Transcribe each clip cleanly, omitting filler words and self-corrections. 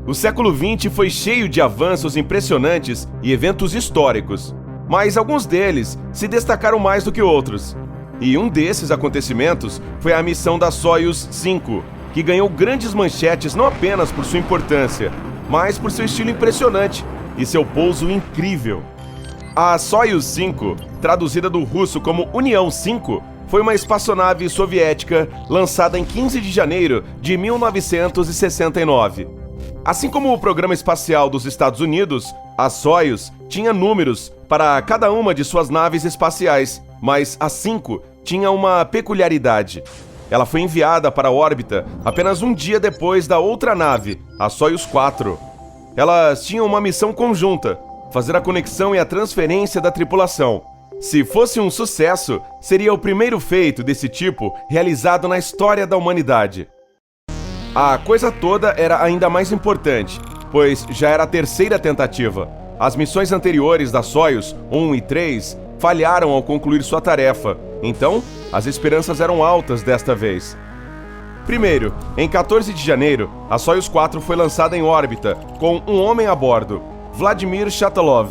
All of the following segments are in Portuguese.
O século XX foi cheio de avanços impressionantes e eventos históricos, mas alguns deles se destacaram mais do que outros. E um desses acontecimentos foi a missão da Soyuz 5, que ganhou grandes manchetes não apenas por sua importância, mas por seu estilo impressionante e seu pouso incrível. A Soyuz 5, traduzida do russo como União 5, foi uma espaçonave soviética lançada em 15 de janeiro de 1969. Assim como o programa espacial dos Estados Unidos, a Soyuz tinha números para cada uma de suas naves espaciais, mas a 5 tinha uma peculiaridade. Ela foi enviada para a órbita apenas um dia depois da outra nave, a Soyuz 4. Elas tinham uma missão conjunta: fazer a conexão e a transferência da tripulação. Se fosse um sucesso, seria o primeiro feito desse tipo realizado na história da humanidade. A coisa toda era ainda mais importante, pois já era a terceira tentativa. As missões anteriores da Soyuz 1 e 3 falharam ao concluir sua tarefa, então as esperanças eram altas desta vez. Primeiro, em 14 de janeiro, a Soyuz 4 foi lançada em órbita com um homem a bordo, Vladimir Shatilov.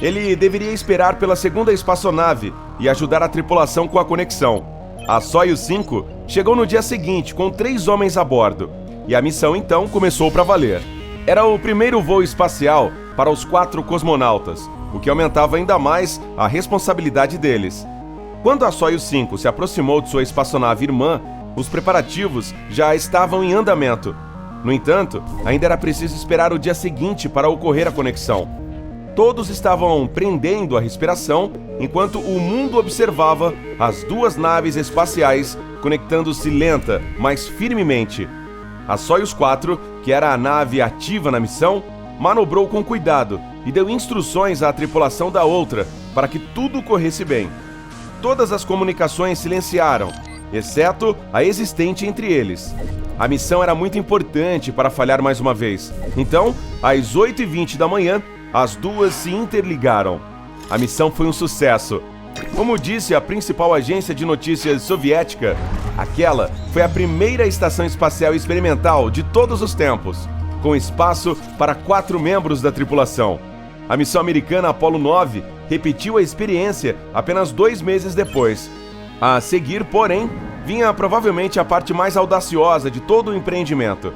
Ele deveria esperar pela segunda espaçonave e ajudar a tripulação com a conexão. A Soyuz 5 chegou no dia seguinte com 3 homens a bordo, e a missão então começou para valer. Era o primeiro voo espacial para os 4 cosmonautas, o que aumentava ainda mais a responsabilidade deles. Quando a Soyuz 5 se aproximou de sua espaçonave irmã, os preparativos já estavam em andamento. No entanto, ainda era preciso esperar o dia seguinte para ocorrer a conexão. Todos estavam prendendo a respiração enquanto o mundo observava as 2 naves espaciais conectando-se lenta, mas firmemente. A Soyuz 4, que era a nave ativa na missão, manobrou com cuidado e deu instruções à tripulação da outra para que tudo corresse bem. Todas as comunicações silenciaram, exceto a existente entre eles. A missão era muito importante para falhar mais uma vez. Então, às 8h20 da manhã, as 2 se interligaram. A missão foi um sucesso. Como disse a principal agência de notícias soviética, aquela foi a primeira estação espacial experimental de todos os tempos, com espaço para 4 membros da tripulação. A missão americana Apollo 9 repetiu a experiência apenas 2 meses depois. A seguir, porém, vinha provavelmente a parte mais audaciosa de todo o empreendimento.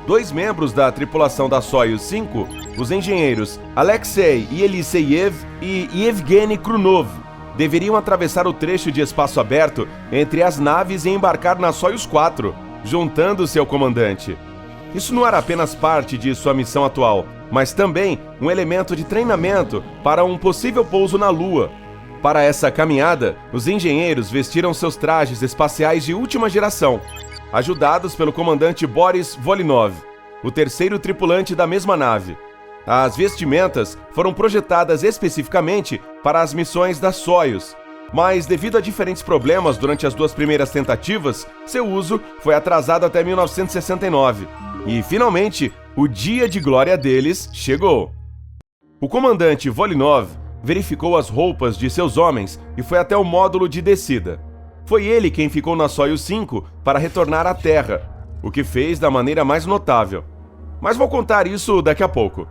2 membros da tripulação da Soyuz 5, os engenheiros Alexei Yeliseyev e Yevgeny Krunov, deveriam atravessar o trecho de espaço aberto entre as naves e embarcar na Soyuz 4, juntando-se ao comandante. Isso não era apenas parte de sua missão atual, mas também um elemento de treinamento para um possível pouso na Lua. Para essa caminhada, os engenheiros vestiram seus trajes espaciais de última geração, ajudados pelo comandante Boris Volynov, o terceiro tripulante da mesma nave. As vestimentas foram projetadas especificamente para as missões da Soyuz, mas devido a diferentes problemas durante as 2 primeiras tentativas, seu uso foi atrasado até 1969. E, finalmente, o dia de glória deles chegou. O comandante Volynov verificou as roupas de seus homens e foi até o módulo de descida. Foi ele quem ficou na Soyuz 5 para retornar à Terra, o que fez da maneira mais notável. Mas vou contar isso daqui a pouco.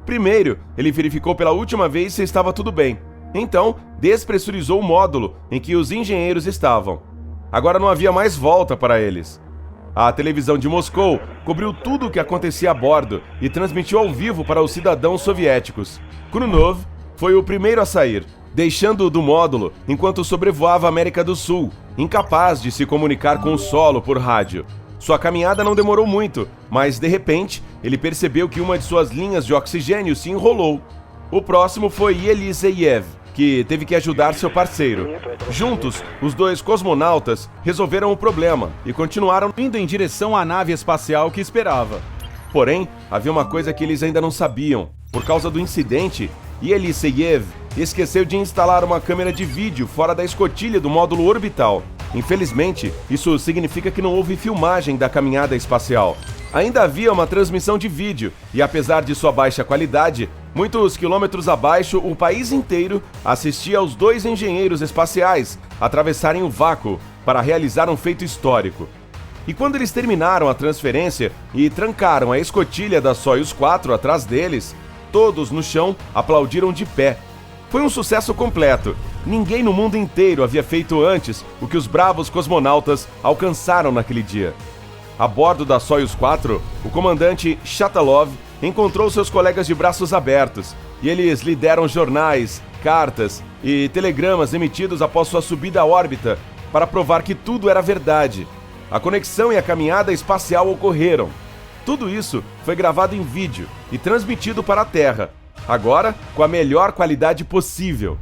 Primeiro, ele verificou pela última vez se estava tudo bem. Então, despressurizou o módulo em que os engenheiros estavam. Agora não havia mais volta para eles. A televisão de Moscou cobriu tudo o que acontecia a bordo e transmitiu ao vivo para os cidadãos soviéticos. Krunov foi o primeiro a sair, deixando-o do módulo enquanto sobrevoava a América do Sul, incapaz de se comunicar com o solo por rádio. Sua caminhada não demorou muito, mas de repente ele percebeu que uma de suas linhas de oxigênio se enrolou. O próximo foi Yeliseyev, que teve que ajudar seu parceiro. Juntos, os 2 cosmonautas resolveram o problema e continuaram indo em direção à nave espacial que esperava. Porém, havia uma coisa que eles ainda não sabiam. Por causa do incidente, Yeliseyev esqueceu de instalar uma câmera de vídeo fora da escotilha do módulo orbital. Infelizmente, isso significa que não houve filmagem da caminhada espacial. Ainda havia uma transmissão de vídeo, e apesar de sua baixa qualidade, muitos quilômetros abaixo, o país inteiro assistia aos 2 engenheiros espaciais atravessarem o vácuo para realizar um feito histórico. E quando eles terminaram a transferência e trancaram a escotilha da Soyuz 4 atrás deles, todos no chão aplaudiram de pé. Foi um sucesso completo. Ninguém no mundo inteiro havia feito antes o que os bravos cosmonautas alcançaram naquele dia. A bordo da Soyuz 4, o comandante Shatalov encontrou seus colegas de braços abertos e eles lhe deram jornais, cartas e telegramas emitidos após sua subida à órbita para provar que tudo era verdade. A conexão e a caminhada espacial ocorreram. Tudo isso foi gravado em vídeo e transmitido para a Terra, agora com a melhor qualidade possível.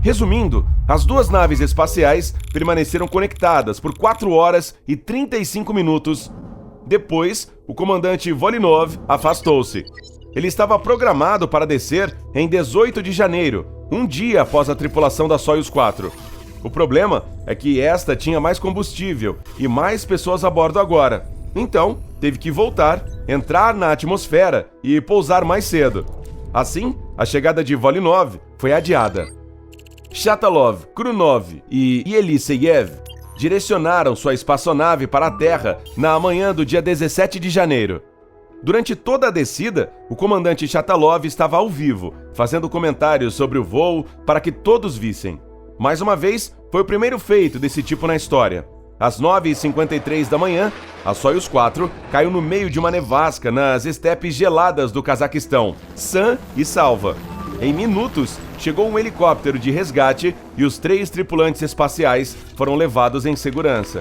Resumindo, as duas naves espaciais permaneceram conectadas por 4 horas e 35 minutos. Depois, o comandante Volinov afastou-se. Ele estava programado para descer em 18 de janeiro, um dia após a tripulação da Soyuz 4. O problema é que esta tinha mais combustível e mais pessoas a bordo agora. Então, teve que voltar, entrar na atmosfera e pousar mais cedo. Assim, a chegada de Volinov foi adiada. Shatalov, Krunov e Yeliseyev direcionaram sua espaçonave para a Terra na manhã do dia 17 de janeiro. Durante toda a descida, o comandante Shatalov estava ao vivo, fazendo comentários sobre o voo para que todos vissem. Mais uma vez, foi o primeiro feito desse tipo na história. Às 9h53 da manhã, a Soyuz 4 caiu no meio de uma nevasca nas estepes geladas do Cazaquistão, sã e salva. Em minutos, chegou um helicóptero de resgate e os 3 tripulantes espaciais foram levados em segurança.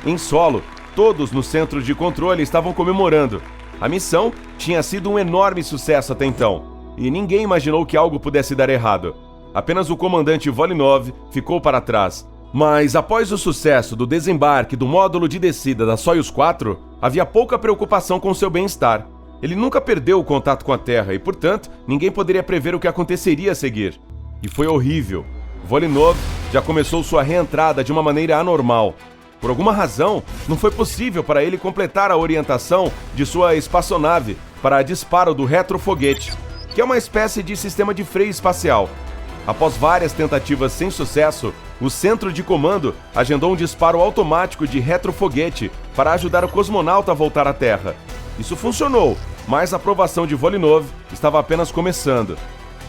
Em solo, todos no centro de controle estavam comemorando. A missão tinha sido um enorme sucesso até então, e ninguém imaginou que algo pudesse dar errado. Apenas o comandante Volinov ficou para trás. Mas após o sucesso do desembarque do módulo de descida da Soyuz 4, havia pouca preocupação com seu bem-estar. Ele nunca perdeu o contato com a Terra e, portanto, ninguém poderia prever o que aconteceria a seguir. E foi horrível. Volinov já começou sua reentrada de uma maneira anormal. Por alguma razão, não foi possível para ele completar a orientação de sua espaçonave para disparo do retrofoguete, que é uma espécie de sistema de freio espacial. Após várias tentativas sem sucesso, o centro de comando agendou um disparo automático de retrofoguete para ajudar o cosmonauta a voltar à Terra. Isso funcionou, mas a aprovação de Volinov estava apenas começando.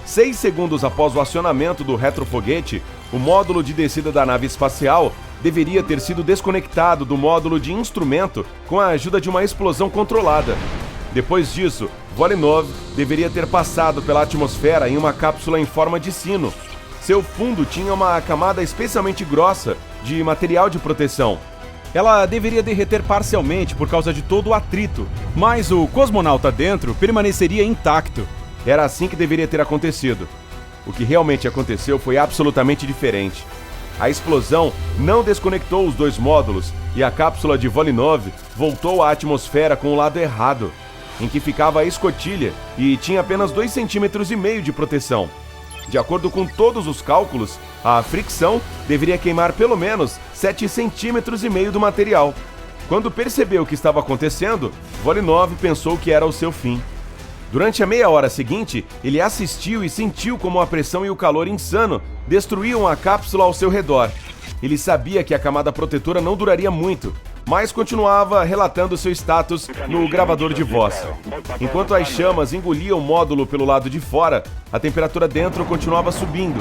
6 segundos após o acionamento do retrofoguete, o módulo de descida da nave espacial deveria ter sido desconectado do módulo de instrumento com a ajuda de uma explosão controlada. Depois disso, Volinov deveria ter passado pela atmosfera em uma cápsula em forma de sino. Seu fundo tinha uma camada especialmente grossa de material de proteção. Ela deveria derreter parcialmente por causa de todo o atrito, mas o cosmonauta dentro permaneceria intacto. Era assim que deveria ter acontecido. O que realmente aconteceu foi absolutamente diferente. A explosão não desconectou os 2 módulos e a cápsula de Volinov voltou à atmosfera com o lado errado, em que ficava a escotilha e tinha apenas 2,5 cm de proteção. De acordo com todos os cálculos, a fricção deveria queimar pelo menos 7,5 cm do material. Quando percebeu o que estava acontecendo, Volinov pensou que era o seu fim. Durante a meia hora seguinte, ele assistiu e sentiu como a pressão e o calor insano destruíam a cápsula ao seu redor. Ele sabia que a camada protetora não duraria muito, mas continuava relatando seu status no gravador de voz. Enquanto as chamas engoliam o módulo pelo lado de fora, a temperatura dentro continuava subindo.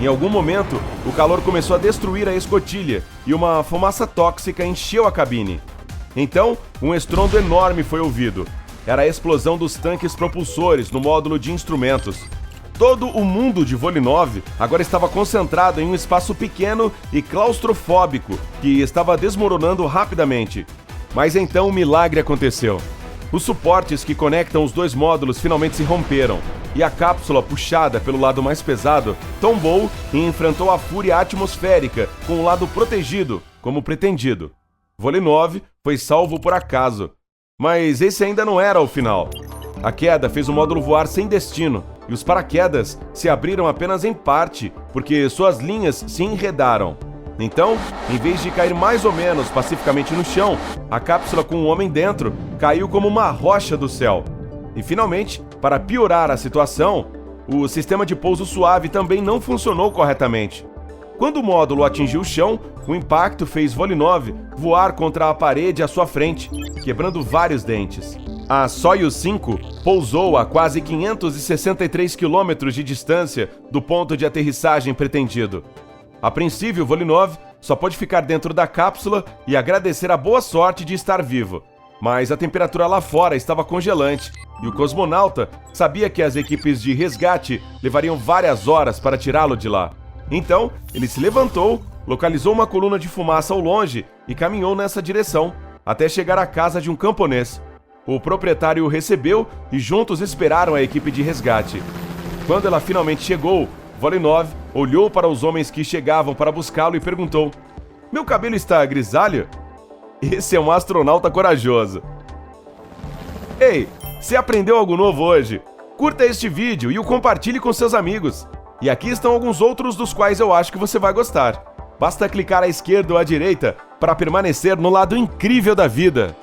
Em algum momento, o calor começou a destruir a escotilha e uma fumaça tóxica encheu a cabine. Então, um estrondo enorme foi ouvido. Era a explosão dos tanques propulsores no módulo de instrumentos. Todo o mundo de Volinov agora estava concentrado em um espaço pequeno e claustrofóbico que estava desmoronando rapidamente. Mas então um milagre aconteceu. Os suportes que conectam os 2 módulos finalmente se romperam, e a cápsula, puxada pelo lado mais pesado, tombou e enfrentou a fúria atmosférica com o lado protegido, como pretendido. Volinov foi salvo por acaso. Mas esse ainda não era o final. A queda fez o módulo voar sem destino, e os paraquedas se abriram apenas em parte, porque suas linhas se enredaram. Então, em vez de cair mais ou menos pacificamente no chão, a cápsula com o homem dentro caiu como uma rocha do céu. E finalmente, para piorar a situação, o sistema de pouso suave também não funcionou corretamente. Quando o módulo atingiu o chão, O impacto fez Volynov voar contra a parede à sua frente, quebrando vários dentes. A Soyuz 5 pousou a quase 563 quilômetros de distância do ponto de aterrissagem pretendido. Apreensível, Volynov só pôde ficar dentro da cápsula e agradecer a boa sorte de estar vivo. Mas a temperatura lá fora estava congelante e o cosmonauta sabia que as equipes de resgate levariam várias horas para tirá-lo de lá. Então, ele se levantou, localizou uma coluna de fumaça ao longe e caminhou nessa direção, até chegar à casa de um camponês. O proprietário o recebeu e juntos esperaram a equipe de resgate. Quando ela finalmente chegou, Volynov olhou para os homens que chegavam para buscá-lo e perguntou: "Meu cabelo está grisalho?" Esse é um astronauta corajoso. Ei, você aprendeu algo novo hoje? Curta este vídeo e o compartilhe com seus amigos. E aqui estão alguns outros dos quais eu acho que você vai gostar. Basta clicar à esquerda ou à direita para permanecer no lado incrível da vida.